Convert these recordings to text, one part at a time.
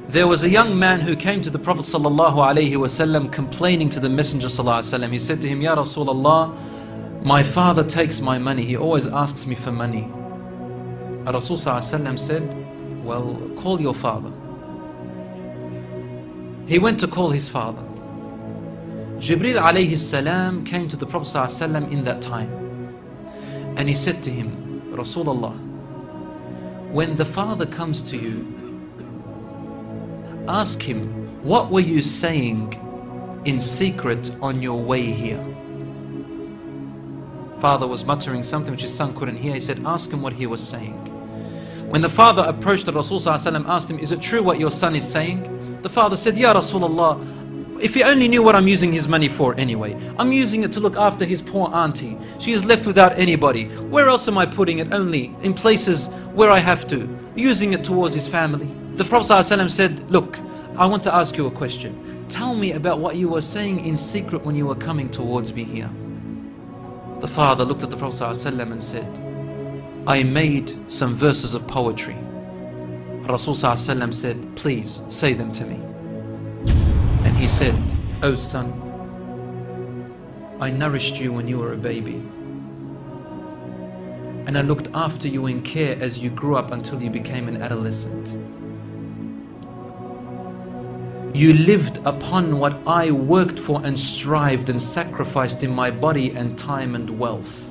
There was a young man who came to the Prophet ﷺ complaining to the Messenger ﷺ. He said to him, Ya Rasulullah, my father takes my money. He always asks me for money. Rasul ﷺ said, well, call your father. He went to call his father. Jibreel alayhi salam came to the Prophet ﷺ in that time. And he said to him, Rasulullah, when the father comes to you, ask him, what were you saying in secret on your way here? Father was muttering something which his son couldn't hear. He said, ask him what he was saying. When the father approached the Rasul ﷺ, asked him, is it true what your son is saying? The father said, Ya Rasulullah, if he only knew what I'm using his money for anyway. I'm using it to look after his poor auntie. She is left without anybody. Where else am I putting it? Only in places where I have to. Using it towards his family. The Prophet ﷺ said, look, I want to ask you a question. Tell me about what you were saying in secret when you were coming towards me here. The father looked at the Prophet ﷺ and said, I made some verses of poetry. Rasul ﷺ said, please say them to me. And he said, O son, I nourished you when you were a baby. And I looked after you in care as you grew up until you became an adolescent. You lived upon what I worked for and strived and sacrificed in my body and time and wealth,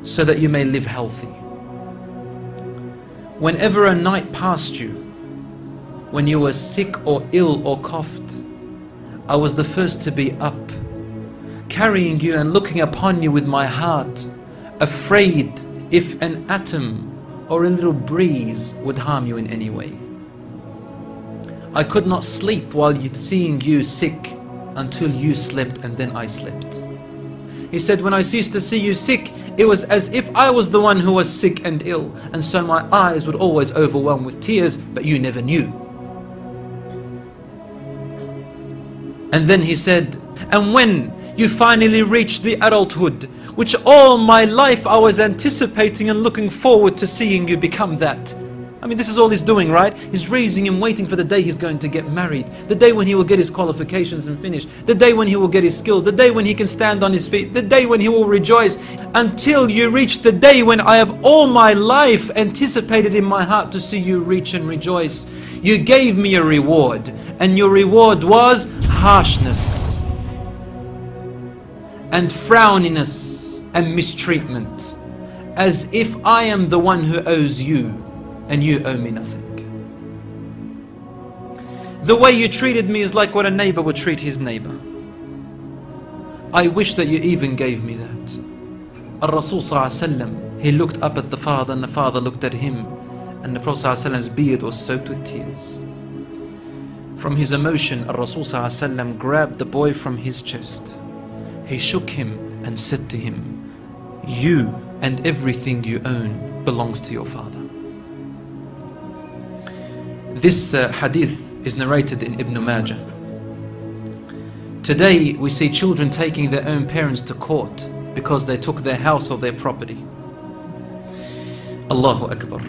so that you may live healthy. Whenever a night passed you, when you were sick or ill or coughed, I was the first to be up, carrying you and looking upon you with my heart, afraid if an atom or a little breeze would harm you in any way. I could not sleep while seeing you sick until you slept, and then I slept. He said, when I ceased to see you sick, it was as if I was the one who was sick and ill, and so my eyes would always overwhelm with tears, but you never knew. And then he said, and when you finally reached the adulthood, which all my life I was anticipating and looking forward to seeing you become that. I mean, this is all he's doing, right? He's raising him, waiting for the day he's going to get married, the day when he will get his qualifications and finish, the day when he will get his skill, the day when he can stand on his feet, the day when he will rejoice, until you reach the day when I have all my life anticipated in my heart to see you reach and rejoice. You gave me a reward, and your reward was harshness and frowniness and mistreatment, as if I am the one who owes you and you owe me nothing. The way you treated me is like what a neighbor would treat his neighbor. I wish that you even gave me that. Rasul ﷺ, he looked up at the father, and the father looked at him, and the Prophet ﷺ's beard was soaked with tears. From his emotion, Rasul ﷺ grabbed the boy from his chest. He shook him and said to him, you and everything you own belongs to your father. This hadith is narrated in Ibn Majah. Today we see children taking their own parents to court because they took their house or their property. Allahu Akbar.